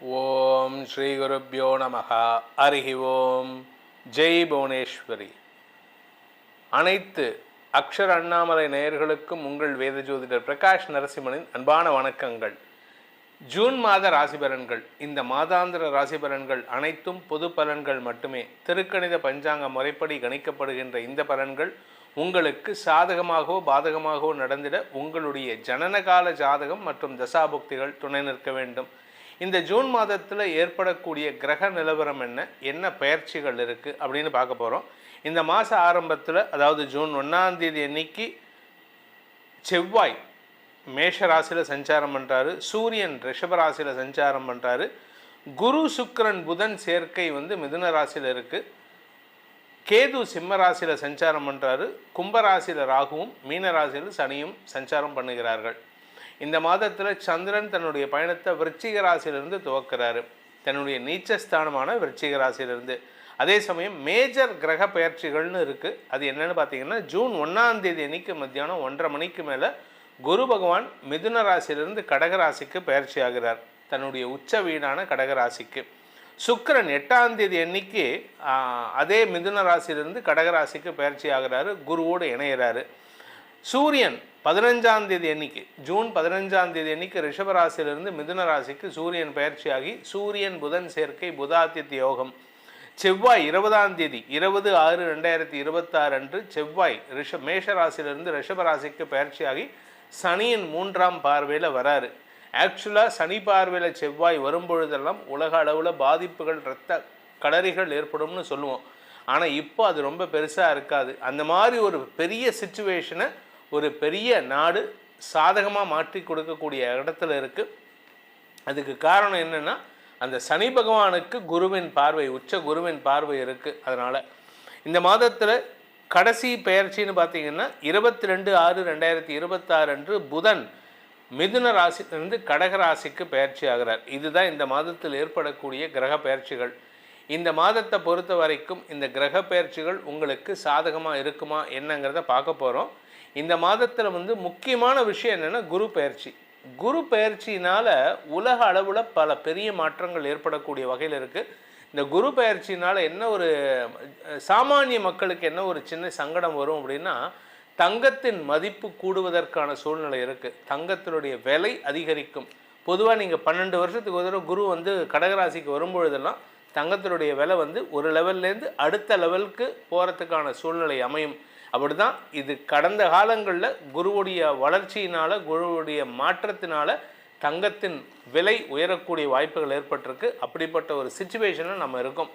ஓம் ஸ்ரீ குருப்யோ நமஹ. ஹரிஹி ஓம். ஜெய் புவனேஸ்வரி. அனைத்து அக்ஷர அண்ணாமலை நேயர்களுக்கும் உங்கள் வேத ஜோதிடர் பிரகாஷ் நரசிம்மனின் அன்பான வணக்கங்கள். ஜூன் மாத ராசி பலன்கள். இந்த மாதாந்திர ராசி பலன்கள் அனைத்தும் பொது பலன்கள் மட்டுமே. திருக்கணித பஞ்சாங்க முறைப்படி கணிக்கப்படுகின்ற இந்த பலன்கள் உங்களுக்கு சாதகமாகவோ பாதகமாகவோ நடந்திட உங்களுடைய ஜனனகால ஜாதகம் மற்றும் தசாபுக்திகள் துணை நிற்க வேண்டும். இந்த ஜூன் மாதத்தில் ஏற்படக்கூடிய கிரக நிலவரம் என்ன பயிற்சிகள் இருக்குது அப்படின்னு பார்க்க போகிறோம். இந்த மாத ஆரம்பத்தில், அதாவது ஜூன் 1 அன்னைக்கு செவ்வாய் மேஷ ராசியில் சஞ்சாரம் பண்ணுறாரு, சூரியன் ரிஷப ராசியில் சஞ்சாரம் பண்ணுறாரு, குரு சுக்கிரன் புதன் சேர்க்கை மிதுன ராசியில் இருக்குது, கேது சிம்ம ராசியில் சஞ்சாரம் பண்ணுறாரு, கும்பராசியில் ராகுவும் மீன ராசியில் சனியும் சஞ்சாரம் பண்ணுகிறார்கள். இந்த மாதத்தில் சந்திரன் தன்னுடைய பயணத்தை விருச்சிக ராசியிலிருந்து துவக்கிறாரு, தன்னுடைய நீச்சஸ்தானமான விருச்சிக ராசியிலிருந்து. அதே சமயம் மேஜர் கிரக பயிற்சிகள்னு இருக்குது. அது என்னென்னு பார்த்தீங்கன்னா, ஜூன் 1 அன்னைக்கு மத்தியானம் 1:30 மணிக்கு மேலே குரு பகவான் மிதுன ராசியிலிருந்து கடகராசிக்கு பயிற்சி ஆகிறார், தன்னுடைய உச்ச வீடான கடகராசிக்கு. சுக்கிரன் 8 அன்னைக்கு அதே மிதுன ராசியிலிருந்து கடகராசிக்கு பயிற்சி ஆகிறாரு, குருவோடு இணைகிறாரு. சூரியன் 15 அன்னைக்கு, ஜூன் 15 அன்னைக்கு ரிஷபராசியிலிருந்து மிதுன ராசிக்கு சூரியன் பயிற்சியாகி சூரியன் புதன் சேர்க்கை புதாதித்ய யோகம். செவ்வாய் 20/6/2026 அன்று செவ்வாய் மேஷ ராசியிலிருந்து ரிஷபராசிக்கு பயிற்சியாகி சனியின் 3ஆம் பார்வையில் வராரு. ஆக்சுவலாக சனி பார்வையில் செவ்வாய் வரும்பொழுதெல்லாம் உலக அளவில் பாதிப்புகள், இரத்த களரிகள் ஏற்படும்னு சொல்லுவோம். ஆனால் இப்போ அது ரொம்ப பெருசாக இருக்காது. அந்த மாதிரி ஒரு பெரிய சிச்சுவேஷனை ஒரு பெரிய நாடு சாதகமாக மாற்றி கொடுக்கக்கூடிய இடத்துல இருக்குது. அதுக்கு காரணம் என்னென்னா, அந்த சனி பகவானுக்கு குருவின் பார்வை, உச்ச குருவின் பார்வை இருக்குது. அதனால் இந்த மாதத்தில் கடைசி பெயர்ச்சின்னு பார்த்தீங்கன்னா 22/6/2026 அன்று புதன் மிதுன ராசியிலிருந்து கடகராசிக்கு பயிற்சி ஆகிறார். இதுதான் இந்த மாதத்தில் ஏற்படக்கூடிய கிரக பயிற்சிகள். இந்த மாதத்தை பொறுத்த வரைக்கும் இந்த கிரக பயிற்சிகள் உங்களுக்கு சாதகமாக இருக்குமா என்னங்கிறத பார்க்க போகிறோம். இந்த மாதத்தில் முக்கியமான விஷயம் என்னென்னா, குரு பயிற்சி. குரு பயிற்சினால் உலக அளவில் பல பெரிய மாற்றங்கள் ஏற்படக்கூடிய வகையில் இருக்குது. இந்த குரு பயிற்சினால் என்ன ஒரு சாமானிய மக்களுக்கு என்ன ஒரு சின்ன சங்கடம் வரும் அப்படின்னா, தங்கத்தின் மதிப்பு கூடுவதற்கான சூழ்நிலை இருக்குது, தங்கத்தினுடைய விலை அதிகரிக்கும். பொதுவாக நீங்கள் 12 வருஷத்துக்கு ஒரு தடவை குரு கடகராசிக்கு வரும்பொழுதெல்லாம் தங்கத்தினுடைய விலை ஒரு லெவல்லேருந்து அடுத்த லெவலுக்கு போகிறதுக்கான சூழ்நிலை அமையும். அப்படி தான் இது கடந்த காலங்களில் குருவுடைய வளர்ச்சியினால், குருவுடைய மாற்றத்தினால் தங்கத்தின் விலை உயரக்கூடிய வாய்ப்புகள் ஏற்பட்டிருக்கு. அப்படிப்பட்ட ஒரு சிச்சுவேஷனில் நம்ம இருக்கோம்.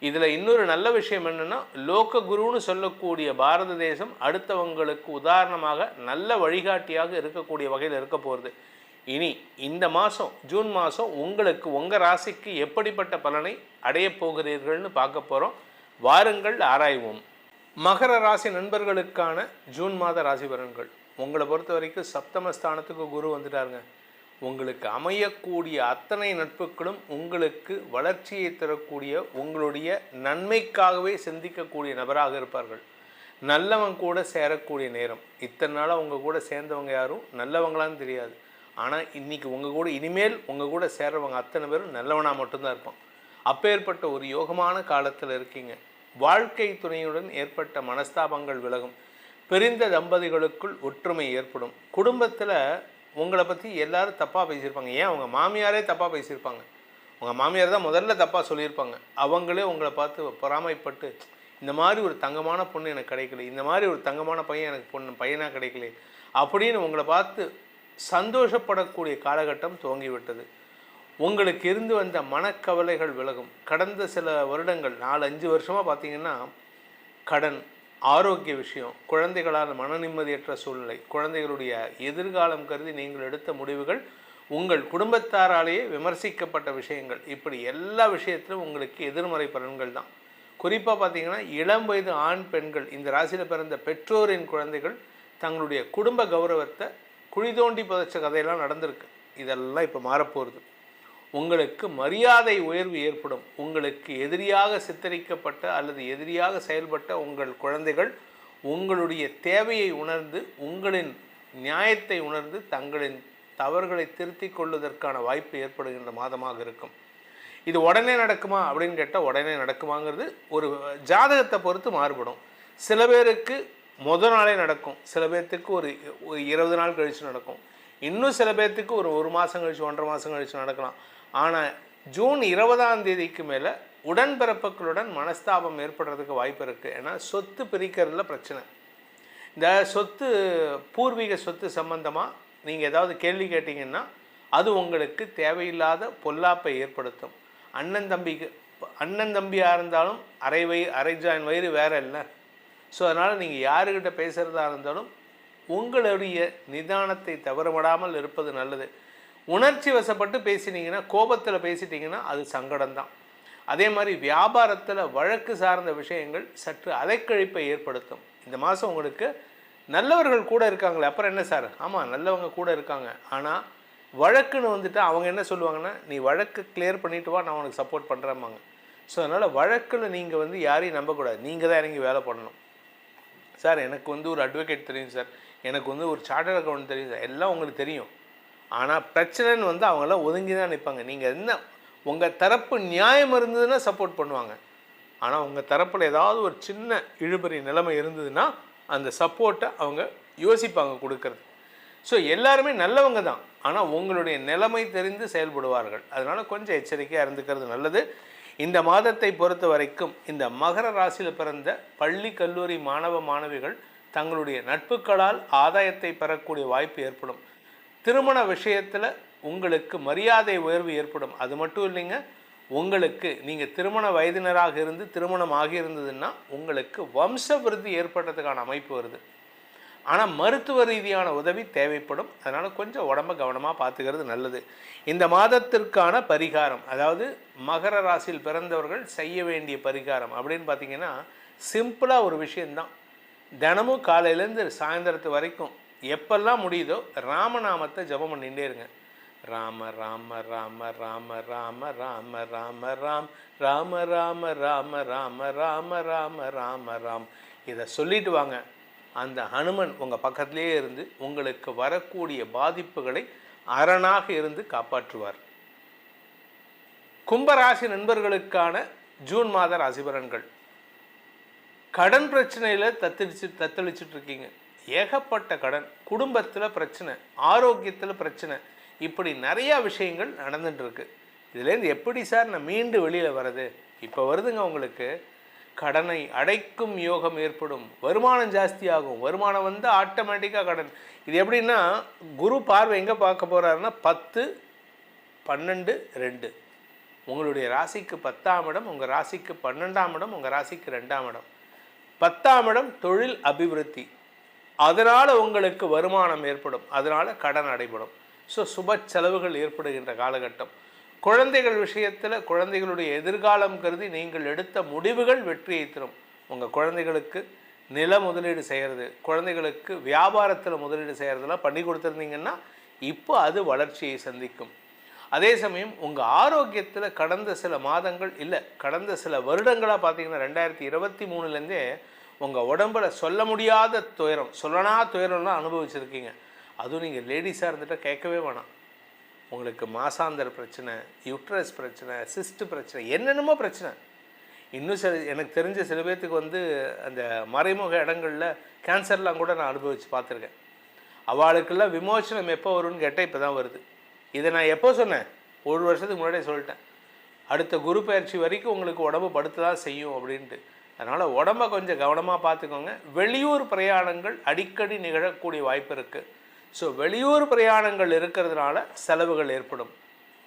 இதில் இன்னொரு நல்ல விஷயம் என்னென்னா, லோக குருன்னு சொல்லக்கூடிய பாரத தேசம் அடுத்தவங்களுக்கு உதாரணமாக நல்ல வழிகாட்டியாக இருக்கக்கூடிய வகையில் இருக்க போகிறது. இனி இந்த மாதம், ஜூன் மாதம் உங்களுக்கு உங்கள் ராசிக்கு எப்படிப்பட்ட பலனை அடையப் போகிறீர்கள்னு பார்க்க போகிறோம். வாருங்கள் ஆராய்வோம். மகர ராசி நண்பர்களுக்கான ஜூன் மாத ராசி பலன்கள். உங்களை பொறுத்த வரைக்கும் சப்தமஸ்தானத்துக்கு குரு வந்துட்டாருங்க. உங்களுக்கு அமையக்கூடிய அத்தனை நட்புகளும் உங்களுக்கு வளர்ச்சியை தரக்கூடிய, உங்களுடைய நன்மைக்காகவே சிந்திக்கக்கூடிய நபராக இருப்பார்கள். நல்லவங்க கூட சேரக்கூடிய நேரம். இத்தனை நாளாக உங்கள் கூட சேர்ந்தவங்க யாரும் நல்லவங்களான்னு தெரியாது. ஆனால் இன்றைக்கி இனிமேல் உங்கள் கூட சேர்றவங்க அத்தனை பேரும் நல்லவனாக மட்டும்தான் இருப்பான். அப்பேற்பட்ட ஒரு யோகமான காலத்தில் இருக்கீங்க. வாழ்க்கை துணையுடன் ஏற்பட்ட மனஸ்தாபங்கள் விலகும். பிரிந்த தம்பதிகளுக்குள் ஒற்றுமை ஏற்படும். குடும்பத்தில் உங்களை பற்றி எல்லாரும் தப்பாக பேசியிருப்பாங்க. ஏன் உங்கள் மாமியாரே தப்பாக பேசியிருப்பாங்க. உங்கள் மாமியார் தான் முதல்ல தப்பாக சொல்லியிருப்பாங்க. அவங்களே உங்களை பார்த்து பொறாமைப்பட்டு, இந்த மாதிரி ஒரு தங்கமான பொண்ணு எனக்கு கிடைக்கல, இந்த மாதிரி ஒரு தங்கமான பையன் எனக்கு பையனாக கிடைக்கல அப்படின்னு உங்களை பார்த்து சந்தோஷப்படக்கூடிய காலகட்டம் துவங்கிவிட்டது. உங்களுக்கு இருந்து வந்த மனக்கவலைகள் விலகும். கடந்த சில வருடங்கள், 4-5 வருஷமாக பார்த்தீங்கன்னா, கடன், ஆரோக்கிய விஷயம், குழந்தைகளால் மன நிம்மதியற்ற சூழ்நிலை, குழந்தைகளுடைய எதிர்காலம் கருதி நீங்கள் எடுத்த முடிவுகள், உங்கள் குடும்பத்தாராலேயே விமர்சிக்கப்பட்ட விஷயங்கள், இப்படி எல்லா விஷயத்திலும் உங்களுக்கு எதிர்மறை பலன்கள் தான். குறிப்பாக பார்த்தீங்கன்னா, இளம் வயது ஆண் பெண்கள், இந்த ராசியில் பிறந்த பெற்றோரின் குழந்தைகள் தங்களுடைய குடும்ப கௌரவத்தை குழி தோண்டி புதைச்ச கதையெல்லாம் நடந்திருக்கு. இதெல்லாம் இப்போ மாறப்போகுது. உங்களுக்கு மரியாதை உயர்வு ஏற்படும். உங்களுக்கு எதிரியாக சித்தரிக்கப்பட்ட அல்லது எதிரியாக செயல்பட்ட உங்கள் குழந்தைகள் உங்களுடைய தேவையை உணர்ந்து, உங்களின் நியாயத்தை உணர்ந்து தங்களின் தவறுகளை திருத்திக் கொள்வதற்கான வாய்ப்பு ஏற்படுகின்ற மாதமாக இருக்கும். இது உடனே நடக்குமா அப்படின்னு கேட்டால் உடனே நடக்குமாங்கிறது ஒரு ஜாதகத்தை பொறுத்து மாறுபடும். சில பேருக்கு நாளே நடக்கும், சில பேர்த்துக்கு ஒரு 20 நாள் கழித்து நடக்கும், இன்னும் சில பேர்த்துக்கு ஒரு மாதம் கழித்து 1.5 மாதம் கழித்து நடக்கலாம். ஆனால் ஜூன் 20ஆம் தேதிக்கு மேலே உடன்பிறப்புகளுடன் மனஸ்தாபம் ஏற்படுறதுக்கு வாய்ப்பு இருக்குது. ஏன்னா சொத்து பிரிக்கிறதுல பிரச்சனை. இந்த சொத்து பூர்வீக சொத்து சம்பந்தமாக நீங்கள் ஏதாவது கேள்வி கேட்டிங்கன்னா அது உங்களுக்கு தேவையில்லாத பொல்லாப்பை ஏற்படுத்தும். அண்ணன் தம்பியாக இருந்தாலும் அரை ஜாயின் வயிறு வேறு இல்லை. ஸோ அதனால் நீங்கள் யாருக்கிட்ட பேசுகிறதா இருந்தாலும் உங்களுடைய நிதானத்தை தவறவிடாமல் இருப்பது நல்லது. உணர்ச்சி வசப்பட்டு பேசினீங்கன்னா, கோபத்தில் பேசிட்டிங்கன்னா அது சங்கடம்தான். அதே மாதிரி வியாபாரத்தில் வழக்கு சார்ந்த விஷயங்கள் சற்று அலைக்கழிப்பை ஏற்படுத்தும். இந்த மாதம் உங்களுக்கு நல்லவர்கள் கூட இருக்காங்களே, அப்புறம் என்ன சார்? ஆமாம், நல்லவங்க கூட இருக்காங்க. ஆனால் வழக்குன்னு வந்துட்டு அவங்க என்ன சொல்லுவாங்கன்னா, நீ வழக்கு கிளியர் பண்ணிவிட்டு வா, நான் உனக்கு சப்போர்ட் பண்ணுறேம்பாங்க. ஸோ அதனால் வழக்கில் நீங்கள் யாரையும் நம்பக்கூடாது, நீங்கள் தான் இறங்கி வேலை பண்ணணும். சார் எனக்கு ஒரு அட்வொகேட் தெரியும் சார், எனக்கு ஒரு சார்ட்டர்ட் அக்கௌண்ட் தெரியும் சார், எல்லாம் உங்களுக்கு தெரியும். ஆனால் பிரச்சனைன்னு அவங்களாம் ஒதுங்கி தான் நிற்பாங்க. நீங்கள் என்ன உங்கள் தரப்பு நியாயம் இருந்ததுன்னா சப்போர்ட் பண்ணுவாங்க. ஆனால் உங்கள் தரப்பில் ஏதாவது ஒரு சின்ன இழுபறி நிலைமை இருந்ததுன்னா அந்த சப்போர்ட்டை அவங்க யோசிப்பாங்க கொடுக்கறது. ஸோ எல்லாருமே நல்லவங்க தான், ஆனால் உங்களுடைய நிலைமை தெரிந்து செயல்படுவார்கள். அதனால் கொஞ்சம் எச்சரிக்கையாக இருந்துக்கிறது நல்லது. இந்த மாதத்தை பொறுத்த வரைக்கும் இந்த மகர ராசியில் பிறந்த பள்ளி கல்லூரி மாணவ மாணவிகள் தங்களுடைய நட்புகளால் ஆதாயத்தை பெறக்கூடிய வாய்ப்பு ஏற்படும். திருமண விஷயத்தில் உங்களுக்கு மரியாதை உயர்வு ஏற்படும். அது மட்டும் இல்லைங்க, உங்களுக்கு நீங்கள் திருமண வயதினராக இருந்து திருமணம் ஆகியிருந்ததுன்னா உங்களுக்கு வம்ச விருத்தி ஏற்படுறதுக்கான அமைப்பு வருது. ஆனால் மருத்துவ ரீதியான உதவி தேவைப்படும். அதனால் கொஞ்சம் உடம்பை கவனமாக பார்த்துக்கிறது நல்லது. இந்த மாதத்திற்கான பரிகாரம், அதாவது மகர ராசியில் பிறந்தவர்கள் செய்ய வேண்டிய பரிகாரம் அப்படின்னு பார்த்தீங்கன்னா சிம்பிளாக ஒரு விஷயந்தான். தினமும் காலையிலேருந்து சாயந்தரத்து வரைக்கும் எப்பெல்லாம் முடியுதோ ராமநாமத்தை ஜபம் பண்ணிகிட்டே இருங்க. ராம ராம ராம ராம ராம ராம ராம ராம் ராம ராம ராம ராம ராம ராம ராம ராம் இதை சொல்லிட்டு வாங்க. அந்த ஹனுமன் உங்கள் பக்கத்திலே இருந்து உங்களுக்கு வரக்கூடிய பாதிப்புகளை அரணாக இருந்து காப்பாற்றுவார். கும்பராசி நண்பர்களுக்கான ஜூன் மாத ராசி பலன்கள். கடன் பிரச்சனையில் தத்தளிச்சுட்டு இருக்கீங்க. ஏகப்பட்ட கடன், குடும்பத்தில் பிரச்சனை, ஆரோக்கியத்தில் பிரச்சனை, இப்படி நிறையா விஷயங்கள் நடந்துட்டுருக்கு. இதுலேருந்து எப்படி சார் நான் மீண்டு வெளியில் வர்றது? இப்போ வருதுங்க உங்களுக்கு. கடனை அடைக்கும் யோகம் ஏற்படும், வருமானம் ஜாஸ்தியாகும். வருமானம் ஆட்டோமேட்டிக்காக கடன். இது எப்படின்னா குரு பார்வை எங்கே பார்க்க போகிறாருன்னா 10, 12, 2 உங்களுடைய ராசிக்கு 10ஆம் இடம், உங்கள் ராசிக்கு 12ஆம் இடம், உங்கள் ராசிக்கு 2ஆம் இடம். 10ஆம் இடம் தொழில் அபிவிருத்தி, அதனால் உங்களுக்கு வருமானம் ஏற்படும், அதனால் கடன் அடைபடும். ஸோ சுப செலவுகள் ஏற்படுகின்ற காலகட்டம். குழந்தைகள் விஷயத்தில் குழந்தைகளுடைய எதிர்காலம் கருதி நீங்கள் எடுத்த முடிவுகள் வெற்றியை தரும். உங்கள் குழந்தைகளுக்கு நில முதலீடு செய்கிறது, குழந்தைகளுக்கு வியாபாரத்தில் முதலீடு செய்கிறதெல்லாம் பண்ணி கொடுத்துருந்தீங்கன்னா இப்போ அது வளர்ச்சியை சந்திக்கும். அதே சமயம் உங்கள் ஆரோக்கியத்தில் கடந்த சில மாதங்கள் இல்லை, கடந்த சில வருடங்களாக பார்த்தீங்கன்னா 2023லேருந்தே உங்கள் உடம்பில் சொல்ல முடியாத துயரம், சொல்லனா துயரம்லாம் அனுபவிச்சிருக்கீங்க. அதுவும் நீங்கள் லேடிஸாக இருந்துட்டால் கேட்கவே வேணாம். உங்களுக்கு மாசாந்தர பிரச்சனை, யூட்ரஸ் பிரச்சனை, சிஸ்ட் பிரச்சனை, என்னென்னமோ பிரச்சனை. இன்னும் எனக்கு தெரிஞ்ச சில பேர்த்துக்கு அந்த மறைமுக இடங்களில் கேன்சர்லாம் கூட நான் அனுபவித்து பார்த்துருக்கேன். அவளுக்கெல்லாம் விமோசனம் எப்போ வரும்னு கேட்டால் இப்போ தான் வருது. இதை நான் எப்போ சொன்னேன்? 1 வருஷத்துக்கு முன்னாடியே சொல்லிட்டேன். அடுத்த குரு பயிற்சி வரைக்கும் உங்களுக்கு உடம்பு படுத்து தான் செய்யும் அப்படின்ட்டு. அதனால் உடம்பை கொஞ்சம் கவனமாக பார்த்துக்கோங்க. வெளியூர் பிரயாணங்கள் அடிக்கடி நிகழக்கூடிய வாய்ப்பு இருக்குது. ஸோ வெளியூர் பிரயாணங்கள் இருக்கிறதுனால செலவுகள் ஏற்படும்.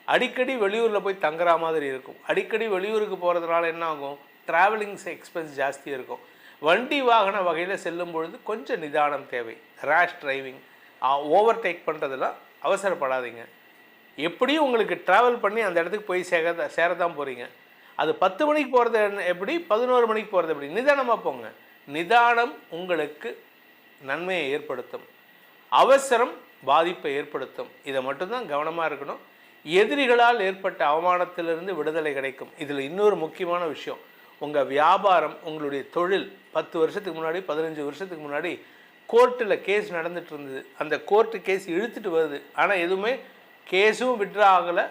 அடிக்கடி வெளியூரில் போய் தங்குற மாதிரி இருக்கும். அடிக்கடி வெளியூருக்கு போகிறதுனால என்ன ஆகும்? ட்ராவலிங்ஸ் எக்ஸ்பென்ஸ் ஜாஸ்தி இருக்கும். வண்டி வாகன வகையில் செல்லும் பொழுது கொஞ்சம் நிதானம் தேவை. ரேஷ் டிரைவிங், ஓவர்டேக் பண்ணுறதெல்லாம் அவசரப்படாதீங்க. எப்படியும் உங்களுக்கு ட்ராவல் பண்ணி அந்த இடத்துக்கு போய் சேரதான் போகிறீங்க. அது 10 மணிக்கு போகிறது எப்படி, 11 மணிக்கு போகிறது எப்படி? நிதானமாக போங்க. நிதானம் உங்களுக்கு நன்மையை ஏற்படுத்தும், அவசரம் பாதிப்பை ஏற்படுத்தும். இதை மட்டும்தான் கவனமாக இருக்கணும். எதிரிகளால் ஏற்பட்ட அவமானத்திலிருந்து விடுதலை கிடைக்கும். இதில் இன்னொரு முக்கியமான விஷயம், உங்கள் வியாபாரம், உங்களுடைய தொழில் 10 வருஷத்துக்கு முன்னாடி, 15 வருஷத்துக்கு முன்னாடி கோர்ட்டில் கேஸ் நடந்துட்டு இருந்தது. அந்த கோர்ட்டு கேஸ் இழுத்துட்டு வருது. ஆனால் எதுவுமே கேஸும் விட்ரா ஆகலை,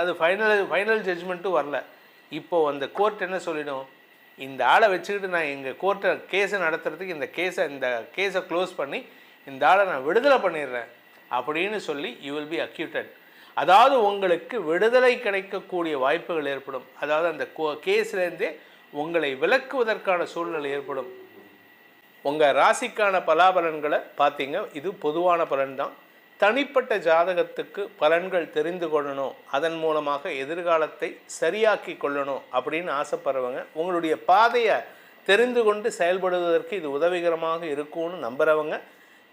அது ஃபைனல் ஜட்ஜ்மெண்ட்டும் வரல. இப்போது அந்த கோர்ட் என்ன சொல்லிடும், இந்த ஆளை வச்சுக்கிட்டு நான் எங்கள் கோர்ட்டை கேஸை நடத்துறதுக்கு இந்த கேஸை க்ளோஸ் பண்ணி இந்த ஆளை நான் விடுதலை பண்ணிடுறேன் அப்படின்னு சொல்லி யூ வில் பி அக்யூட்டட். அதாவது உங்களுக்கு விடுதலை கிடைக்கக்கூடிய வாய்ப்புகள் ஏற்படும். அதாவது அந்த கேஸ்லேருந்தே உங்களை விலக்குவதற்கான சூழ்நிலை ஏற்படும். உங்கள் ராசிக்கான பலாபலன்களை பார்த்தீங்க, இது பொதுவான பலன் தான். தனிப்பட்ட ஜாதகத்துக்கு பலன்கள் தெரிந்து கொள்ளணும், அதன் மூலமாக எதிர்காலத்தை சரியாக்கி கொள்ளணும் அப்படின்னு ஆசைப்படுறவங்க, உங்களுடைய பாதையை தெரிந்து கொண்டு செயல்படுவதற்கு இது உதவிகரமாக இருக்கும்னு நம்புகிறவங்க,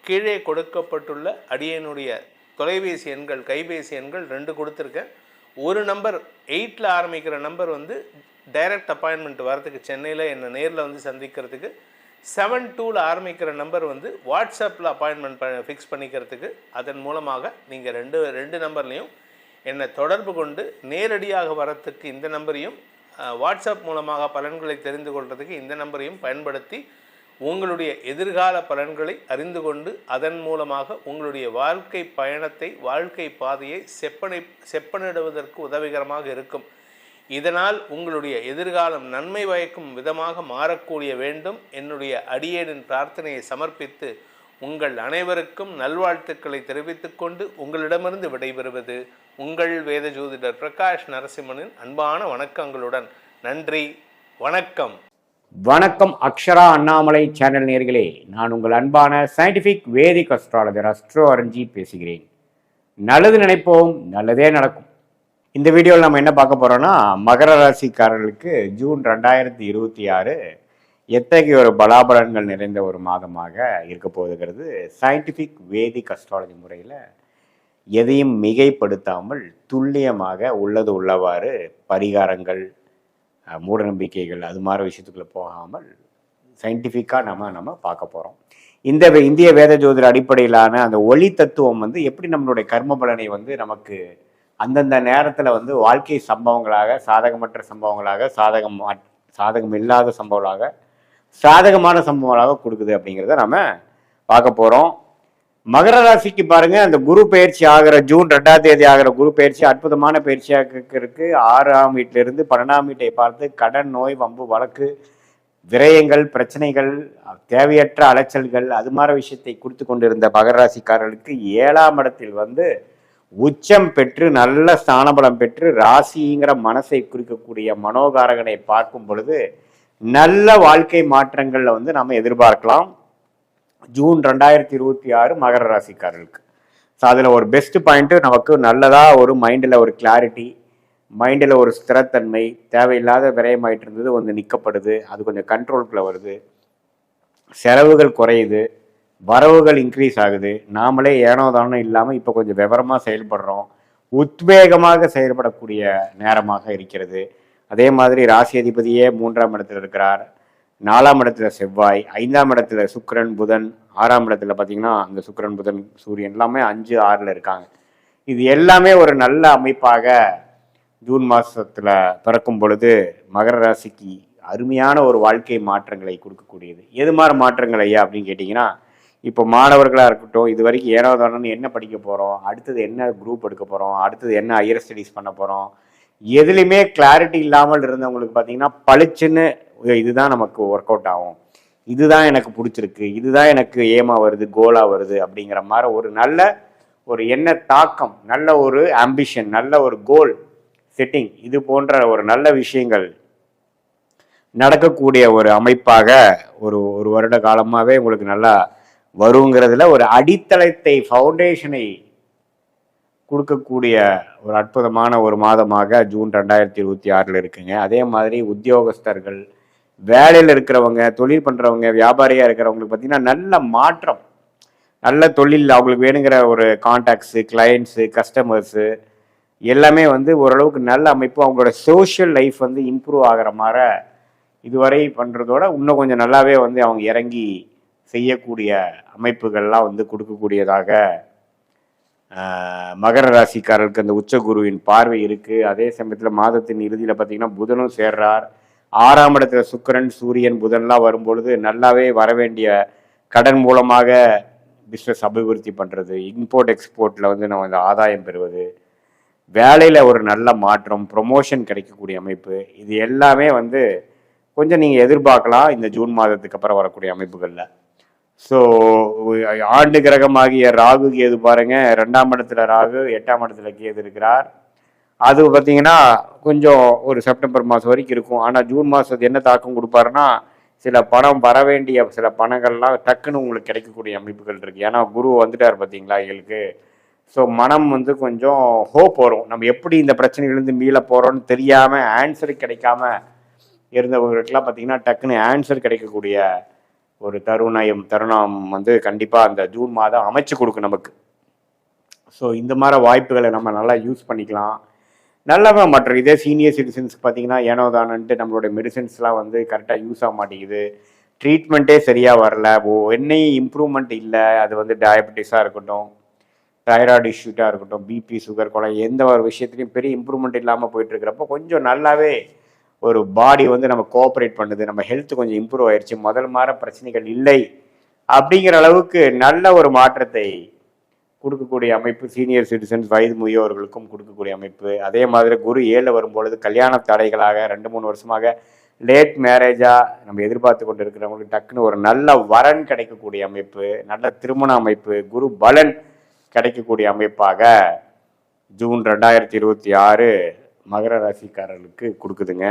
கீழே கொடுக்கப்பட்டுள்ள அடியனுடைய தொலைபேசி எண்கள், கைபேசி எண்கள் 2 கொடுத்துருக்கேன். ஒரு நம்பர் 8ல் ஆரம்பிக்கிற நம்பர் வந்து டைரக்ட் அப்பாயின்மெண்ட் வரதுக்கு, சென்னையில் என்னை நேரில் வந்து சந்திக்கிறதுக்கு. 72ல் ஆரம்பிக்கிற நம்பர் வந்து வாட்ஸ்அப்பில் அப்பாயின்மெண்ட் ஃபிக்ஸ் பண்ணிக்கிறதுக்கு. அதன் மூலமாக நீங்கள் ரெண்டு நம்பர்லேயும் என்னை தொடர்பு கொண்டு நேரடியாக வரத்துக்கு இந்த நம்பரையும், வாட்ஸ்அப் மூலமாக பலன்களை தெரிந்து கொள்வதற்கு இந்த நம்பரையும் பயன்படுத்தி உங்களுடைய எதிர்கால பலன்களை அறிந்து கொண்டு அதன் மூலமாக உங்களுடைய வாழ்க்கை பயணத்தை, வாழ்க்கை பாதையை செப்பனிடுவதற்கு உதவிகரமாக இருக்கும். இதனால் உங்களுடைய எதிர்காலம் நன்மை பயக்கும் விதமாக மாறக்கூடிய வேண்டும். என்னுடைய அடியேனின் பிரார்த்தனையை சமர்ப்பித்து உங்கள் அனைவருக்கும் நல்வாழ்த்துக்களை தெரிவித்துக் கொண்டு உங்களிடமிருந்து விடைபெறுவது உங்கள் வேத ஜோதிடர் பிரகாஷ் நரசிம்மனின் அன்பான வணக்கங்களுடன். நன்றி, வணக்கம். வணக்கம் அக்ஷரா அண்ணாமலை சேனல் நேயர்களே, நான் உங்கள் அன்பான சயின்டிஃபிக் வேதிக் அஸ்ட்ராலஜர் அஸ்ட்ரோ அரஞ்சி பேசுகிறேன். நல்லது நினைப்போம், நல்லதே நடக்கும். இந்த வீடியோவில் நம்ம என்ன பார்க்க போகிறோன்னா, மகர ராசிக்காரர்களுக்கு ஜூன் 2026 எத்தகைய ஒரு பலாபலன்கள் நிறைந்த ஒரு மாதமாக இருக்க போகுதுங்கிறது சயின்டிஃபிக் வேதிக் அஸ்ட்ராலஜி முறையில் எதையும் மிகைப்படுத்தாமல் துல்லியமாக உள்ளது உள்ளவாறு பரிகாரங்கள், மூட நம்பிக்கைகள், அது மாதிரி விஷயத்துக்குள்ளே போகாமல் சயின்டிஃபிக்காக நம்ம பார்க்க போகிறோம். இந்த இந்திய வேத ஜோதிட அடிப்படையிலான அந்த ஒளி தத்துவம் வந்து எப்படி நம்மளுடைய கர்ம பலனை வந்து நமக்கு அந்தந்த நேரத்தில் வந்து வாழ்க்கை சம்பவங்களாக, சாதகமற்ற சம்பவங்களாக, சாதகம் இல்லாத சம்பவங்களாக, சாதகமான சம்பவங்களாக கொடுக்குது அப்படிங்கிறத நம்ம பார்க்க போகிறோம். மகர ராசிக்கு பாருங்க, அந்த குரு பயிற்சி ஆகிற ஜூன் 2ஆம் தேதி ஆகிற குரு பயிற்சி அற்புதமான பயிற்சியாக இருக்கு. 6ஆம் வீட்டிலிருந்து 12ஆம் வீட்டை பார்த்து கடன், நோய், வம்பு, வழக்கு, விரயங்கள், பிரச்சனைகள், தேவையற்ற அலைச்சல்கள், அது மாதிரி விஷயத்தை கொடுத்து கொண்டிருந்த மகர ராசிக்காரர்களுக்கு 7ஆம் இடத்தில் வந்து உச்சம் பெற்று நல்ல ஸ்தானபலம் பெற்று ராசிங்கிற மனசை குறிக்கக்கூடிய மனோகாரகனை பார்க்கும் பொழுது நல்ல வாழ்க்கை மாற்றங்கள்ல வந்து நம்ம எதிர்பார்க்கலாம் ஜூன் 2026 மகர ராசிக்காரர்களுக்கு. ஸோ அதில் ஒரு பெஸ்ட் பாயிண்ட்டு நமக்கு நல்லதாக ஒரு மைண்டில் ஒரு கிளாரிட்டி, மைண்டில் ஒரு ஸ்திரத்தன்மை, தேவையில்லாத விரயமாயிட்டு இருந்தது வந்து நிற்கப்படுது, அது கொஞ்சம் கண்ட்ரோலுக்குள்ளே வருது, செலவுகள் குறையுது, வரவுகள் இன்க்ரீஸ் ஆகுது, நாமளே ஏனோ தானோ இல்லாமல் இப்போ கொஞ்சம் விவரமாக செயல்படுறோம், உத்வேகமாக செயல்படக்கூடிய நேரமாக இருக்கிறது. அதே மாதிரி ராசி அதிபதியே 3ஆம் இடத்துல இருக்கிறார், 4ஆம் இடத்துல செவ்வாய், 5ஆம் இடத்துல சுக்கிரன், புதன், 6ஆம் இடத்துல பார்த்தீங்கன்னா அந்த சுக்கிரன், புதன், சூரியன் எல்லாமே 5, 6ல் இருக்காங்க. இது எல்லாமே ஒரு நல்ல அமைப்பாக ஜூன் மாதத்தில் பிறக்கும் பொழுது மகர ராசிக்கு அருமையான ஒரு வாழ்க்கை மாற்றங்களை கொடுக்கக்கூடியது. எது மாதிரி மாற்றங்கள் ஐயா அப்படின்னு கேட்டிங்கன்னா, இப்போ மாணவர்களாக இருக்கட்டும், இது வரைக்கும் ஏனோ தானோன்னு என்ன படிக்க போகிறோம், அடுத்தது என்ன குரூப் எடுக்க போகிறோம், அடுத்தது என்ன ஹையர் ஸ்டடீஸ் பண்ண போகிறோம், எதுலையுமே கிளாரிட்டி இல்லாமல் இருந்தவங்களுக்கு பார்த்தீங்கன்னா பளிச்சுன்னு இதுதான் நமக்கு ஒர்க் அவுட் ஆகும், இதுதான் எனக்கு பிடிச்சிருக்கு, இதுதான் எனக்கு ஏமா வருது, கோலாக வருது அப்படிங்கிற மாதிரி ஒரு நல்ல ஒரு எண்ண தாக்கம், நல்ல ஒரு ஆம்பிஷன், நல்ல ஒரு கோல் செட்டிங், இது போன்ற ஒரு நல்ல விஷயங்கள் நடக்கக்கூடிய ஒரு அமைப்பாக ஒரு வருட காலமாகவே உங்களுக்கு நல்லா வருங்கிறதுல ஒரு அடித்தளத்தை, ஃபவுண்டேஷனை கொடுக்கக்கூடிய ஒரு அற்புதமான ஒரு மாதமாக ஜூன் 2026 இருக்குங்க. அதே மாதிரி உத்தியோகஸ்தர்கள், வேலையில் இருக்கிறவங்க, தொழில் பண்ணுறவங்க, வியாபாரியாக இருக்கிறவங்களுக்கு பார்த்தீங்கன்னா நல்ல மாற்றம், நல்ல தொழில், அவங்களுக்கு வேணுங்கிற ஒரு கான்டாக்ட்ஸு, கிளைண்ட்ஸு, கஸ்டமர்ஸு எல்லாமே வந்து ஓரளவுக்கு நல்ல அமைப்பு, அவங்களோட சோஷியல் லைஃப் வந்து இம்ப்ரூவ் ஆகிற மாதிரி இதுவரை பண்ணுறதோட இன்னும் கொஞ்சம் நல்லாவே வந்து அவங்க இறங்கி செய்யக்கூடிய அமைப்புகள்லாம் வந்து கொடுக்கக்கூடியதாக மகர ராசிக்காரருக்கு அந்த உச்சகுருவின் பார்வை இருக்குது. அதே சமயத்தில் மாதத்தின் இறுதியில் பார்த்திங்கன்னா புதனும் சேர்றார். 6ஆம் இடத்துல சுக்கிரன், சூரியன், புதன்லாம் வரும்பொழுது நல்லாவே வரவேண்டிய கடன் மூலமாக பிஸ்னஸ் அபிவிருத்தி பண்ணுறது, இம்போர்ட் எக்ஸ்போர்ட்டில் வந்து நம்ம இந்த ஆதாயம் பெறுவது, வேலையில் ஒரு நல்ல மாற்றம், ப்ரொமோஷன் கிடைக்கக்கூடிய அமைப்பு, இது எல்லாமே வந்து கொஞ்சம் நீங்கள் எதிர்பார்க்கலாம் இந்த ஜூன் மாதத்துக்கு அப்புறம் வரக்கூடிய அமைப்புகளில். ஸோ ஆண்டு கிரகமாகிய ராகு கேது பாருங்க, 2ஆம் இடத்துல ராகு, 8ஆம் இடத்துல கேது இருக்கிறார். அது பார்த்தீங்கன்னா கொஞ்சம் ஒரு செப்டம்பர் மாதம் வரைக்கும் இருக்கும். ஆனால் ஜூன் மாதத்து என்ன தாக்கம் கொடுப்பாருன்னா, சில பணம் வர வேண்டிய சில பணங்கள்லாம் டக்குன்னு உங்களுக்கு கிடைக்கக்கூடிய அமைப்புகள் இருக்குது. ஏன்னா குரு வந்துட்டார் பார்த்தீங்களா எங்களுக்கு. ஸோ மனம் வந்து கொஞ்சம் ஹோப் வரும். நம்ம எப்படி இந்த பிரச்சனையிலேருந்து மீள போகிறோன்னு தெரியாமல் ஆன்சர் கிடைக்காம இருந்தவங்களுக்கெல்லாம் பார்த்தீங்கன்னா டக்குன்னு ஆன்சர் கிடைக்கக்கூடிய ஒரு தருணம் வந்து கண்டிப்பாக அந்த ஜூன் மாதம் அமைச்சு கொடுக்கும் நமக்கு. ஸோ இந்த மாதிரி வாய்ப்புகளை நம்ம நல்லா யூஸ் பண்ணிக்கலாம். நல்லவா மற்ற இதே சீனியர் சிட்டிசன்ஸ்க்கு பார்த்தீங்கன்னா ஏனோதானன்ட்டு நம்மளுடைய மெடிசன்ஸ்லாம் வந்து கரெக்டாக யூஸ் ஆக மாட்டேங்குது, ட்ரீட்மெண்ட்டே சரியாக வரல, என்னையும் இம்ப்ரூவ்மெண்ட் இல்லை. அது வந்து டயபெட்டிஸாக இருக்கட்டும், தைராய்டு இஷ்யூட்டாக இருக்கட்டும், பிபி சுகர் கொலை, எந்த ஒரு விஷயத்துலையும் பெரிய இம்ப்ரூவ்மெண்ட் இல்லாமல் போயிட்டுருக்கிறப்போ கொஞ்சம் நல்லாவே ஒரு பாடி வந்து நம்ம கோஆப்ரேட் பண்ணுது, நம்ம ஹெல்த் கொஞ்சம் இம்ப்ரூவ் ஆயிடுச்சு, முதல் மாற பிரச்சனைகள் இல்லை அப்படிங்கிற அளவுக்கு நல்ல ஒரு மாற்றத்தை கொடுக்கக்கூடிய அமைப்பு சீனியர் சிட்டிசன்ஸ் வயது முதியோர்களுக்கும் கொடுக்கக்கூடிய அமைப்பு. அதே மாதிரி குரு 7 வரும்பொழுது கல்யாண தடைகளாக 2-3 வருஷமாக லேட் மேரேஜாக நம்ம எதிர்பார்த்து கொண்டு இருக்கிறவங்களுக்கு டக்குன்னு ஒரு நல்ல வரன் கிடைக்கக்கூடிய அமைப்பு, நல்ல திருமண அமைப்பு, குரு பலன் கிடைக்கக்கூடிய அமைப்பாக ஜூன் 2026 மகர ராசிக்காரர்களுக்கு கொடுக்குதுங்க.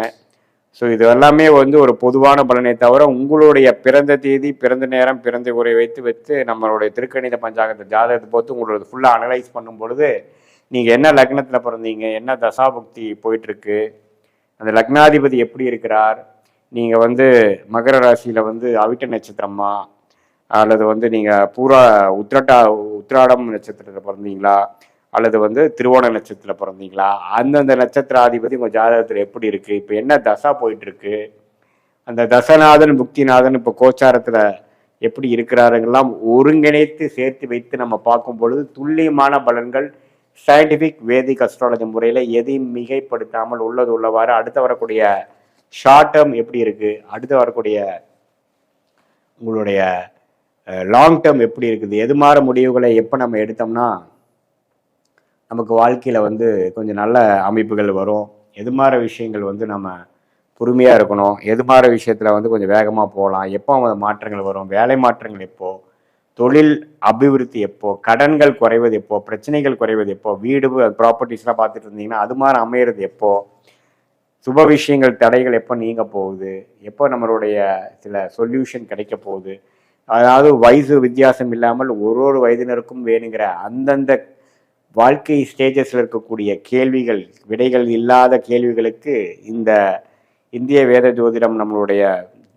ஸோ இது எல்லாமே வந்து ஒரு பொதுவான பலனை தவிர உங்களுடைய பிறந்த தேதி, பிறந்த நேரம், பிறந்த உரை வைத்து நம்மளுடைய திருக்கணித பஞ்சாங்கத்தை ஜாதகத்தை பொறுத்து உங்களோட ஃபுல்லாக அனலைஸ் பண்ணும் பொழுது நீங்கள் என்ன லக்னத்தில் பிறந்தீங்க, என்ன தசாபக்தி போயிட்டுருக்கு, அந்த லக்னாதிபதி எப்படி இருக்கிறார், நீங்கள் வந்து மகர ராசியில் வந்து அவிட்ட நட்சத்திரமா அல்லது வந்து நீங்கள் பூரா உத்திராடம் நட்சத்திரத்தில் பிறந்தீங்களா அல்லது வந்து திருவோண நட்சத்திரத்தில் பிறந்தீங்களா, அந்தந்த நட்சத்திராதிபதி உங்கள் ஜாதகத்தில் எப்படி இருக்குது, இப்போ என்ன தசா போயிட்டுருக்கு, அந்த தசநாதன் புக்திநாதன் இப்போ கோச்சாரத்தில் எப்படி இருக்கிறாருங்கெல்லாம் ஒருங்கிணைத்து சேர்த்து வைத்து நம்ம பார்க்கும் பொழுது துல்லியமான பலன்கள் சயின்டிஃபிக் வேதிக் அஸ்ட்ராலஜி முறையில் எதையும் மிகைப்படுத்தாமல் உள்ளது உள்ளவாறு அடுத்து வரக்கூடிய ஷார்ட் டேர்ம் எப்படி இருக்குது, அடுத்து வரக்கூடிய உங்களுடைய லாங் டேர்ம் எப்படி இருக்குது, எது மாற முடிவுகளை எப்போ நம்ம எடுத்தோம்னா நமக்கு வாழ்க்கையில் வந்து கொஞ்சம் நல்ல அமைப்புகள் வரும், எது மாதிரி விஷயங்கள் வந்து நம்ம பொறுமையாக இருக்கணும், எது மாதிரி விஷயத்தில் வந்து கொஞ்சம் வேகமாக போகலாம், எப்போ அந்த மாற்றங்கள் வரும், வேலை மாற்றங்கள் எப்போ, தொழில் அபிவிருத்தி எப்போ, கடன்கள் குறைவது எப்போ, பிரச்சனைகள் குறைவது எப்போ, வீடு ப்ராப்பர்ட்டிஸ்லாம் பார்த்துட்டு இருந்தீங்கன்னா அது மாதிரி அமையிறது எப்போ, சுப விஷயங்கள் தடைகள் எப்போ நீங்க போகுது, எப்போ நம்மளுடைய சில சொல்யூஷன் கிடைக்க போகுது, அதாவது வயசு வித்தியாசம் இல்லாமல் ஒரு வயதினருக்கும் வேணுங்கிற அந்தந்த வாழ்க்கை ஸ்டேஜஸில் இருக்கக்கூடிய கேள்விகள், விடைகள் இல்லாத கேள்விகளுக்கு இந்த இந்திய வேத ஜோதிடம் நம்மளுடைய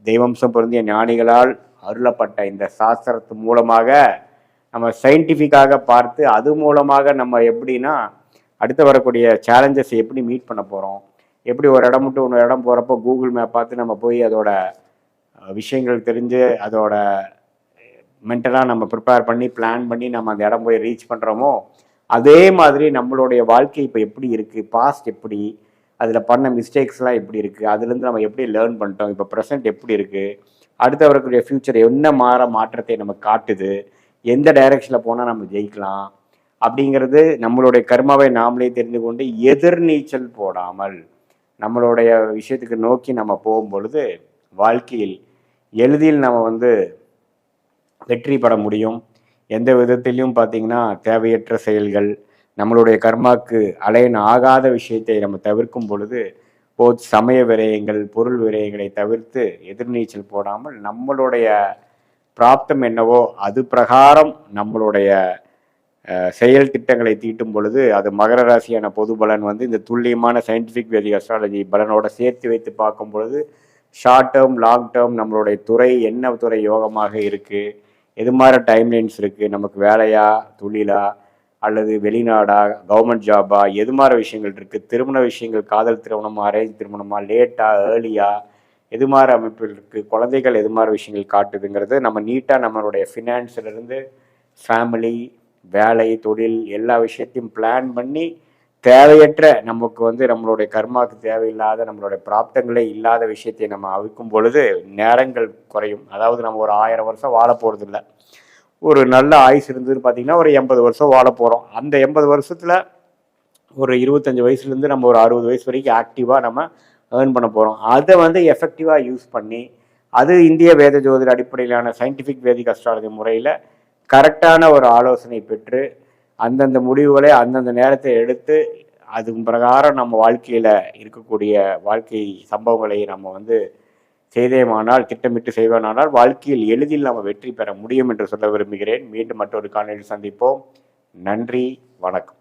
தெய்வம்சம் பொருந்திய ஞானிகளால் அருளப்பட்ட இந்த சாஸ்திரத்து மூலமாக நம்ம சயின்டிஃபிக்காக பார்த்து அது மூலமாக நம்ம எப்படின்னா அடுத்து வரக்கூடிய சேலஞ்சஸ் எப்படி மீட் பண்ண போகிறோம், எப்படி ஒரு இடம் விட்டு ஒரு இடம் போகிறப்போ கூகுள் மேப் பார்த்து நம்ம போய் அதோட விஷயங்கள் தெரிஞ்சு அதோட மென்டலாக நம்ம ப்ரிப்பேர் பண்ணி பிளான் பண்ணி நம்ம அந்த இடம் போய் ரீச் பண்ணுறோமோ, அதே மாதிரி நம்மளுடைய வாழ்க்கை இப்போ எப்படி இருக்குது, பாஸ்ட் எப்படி, அதில் பண்ண மிஸ்டேக்ஸ்லாம் எப்படி இருக்குது, அதுலேருந்து நம்ம எப்படி லேர்ன் பண்ணிட்டோம், இப்போ ப்ரெசென்ட் எப்படி இருக்குது, அடுத்து வரக்கூடிய ஃப்யூச்சர் என்ன மாற்றத்தை நம்ம காட்டுது, எந்த டைரெக்ஷனில் போனால் நம்ம ஜெயிக்கலாம் அப்படிங்கிறது நம்மளுடைய கர்மாவை நாமளே தெரிந்து கொண்டு எதிர்நீச்சல் போடாமல் நம்மளுடைய விஷயத்துக்கு நோக்கி நம்ம போகும்பொழுது வாழ்க்கையில் எளிதில் நம்ம வந்து வெற்றி பெற முடியும். எந்த விதத்திலையும் பார்த்தீங்கன்னா தேவையற்ற செயல்கள், நம்மளுடைய கர்மாக்கு அலைன் ஆகாத விஷயத்தை நம்ம தவிர்க்கும் பொழுது சமய விரயங்கள், பொருள் விரயங்களை தவிர்த்து எதிர்நீச்சல் போடாமல் நம்மளுடைய பிராப்தம் என்னவோ அது பிரகாரம் நம்மளுடைய செயல் திட்டங்களை தீட்டும் பொழுது அது மகர ராசியான பொது பலன் வந்து இந்த துல்லியமான சயின்டிஃபிக் வேதிக் அஸ்ட்ராலஜி பலனோட சேர்த்து வைத்து பார்க்கும் பொழுது ஷார்ட் டேர்ம், லாங் டேர்ம் நம்மளுடைய துறை என்ன துறை யோகமாக இருக்குது, எது மாதிரி டைம்லைன்ஸ் இருக்குது, நமக்கு வேலையா, தொழிலா அல்லது வெளிநாடா, கவர்மெண்ட் ஜாபா, எது மாதிரி விஷயங்கள் இருக்குது, திருமண விஷயங்கள், காதல் திருமணமா, அரேஞ்ச் திருமணமா, லேட்டா, ஏர்லியா, எது மாதிரி அமைப்பில் இருக்குது, குழந்தைகள் எது மாதிரி விஷயங்கள் காட்டுதுங்கிறது நம்ம நீட்டாக நம்மளுடைய ஃபினான்ஸ்லேருந்து ஃபேமிலி, வேலை, தொழில் எல்லா விஷயத்தையும் பிளான் பண்ணி தேவையற்ற நமக்கு வந்து நம்மளுடைய கர்மாவுக்கு தேவையில்லாத நம்மளுடைய பிராப்தங்களே இல்லாத விஷயத்தை நம்ம அவிக்கும் பொழுது நேரங்கள் குறையும். அதாவது நம்ம ஒரு 1000 வருஷம் வாழ போகிறது இல்லை. ஒரு நல்ல ஆயுசு இருந்ததுன்னு பார்த்தீங்கன்னா ஒரு 80 வருஷம் வாழ போகிறோம். அந்த 80 வருஷத்தில் ஒரு 25 வயசுலேருந்து நம்ம ஒரு 60 வயசு வரைக்கும் ஆக்டிவாக நம்ம ஏர்ன் பண்ண போகிறோம். அதை வந்து எஃபெக்டிவாக யூஸ் பண்ணி அது இந்திய வேத ஜோதிட அடிப்படையிலான சயின்டிஃபிக் வேதிக் அஸ்ட்ராலஜி முறையில் கரெக்டான ஒரு ஆலோசனை பெற்று அந்தந்த முடிவுகளை அந்தந்த நேரத்தை எடுத்து அது பிரகாரம் நம்ம வாழ்க்கையில் இருக்கக்கூடிய வாழ்க்கை சம்பவங்களை நம்ம வந்து செய்தேமானால், திட்டமிட்டு செய்வேனானால் வாழ்க்கையில் எளிதில் நம்ம வெற்றி பெற முடியும் என்று சொல்ல விரும்புகிறேன். மீண்டும் மற்றொரு காணொளியில் சந்திப்போம். நன்றி, வணக்கம்.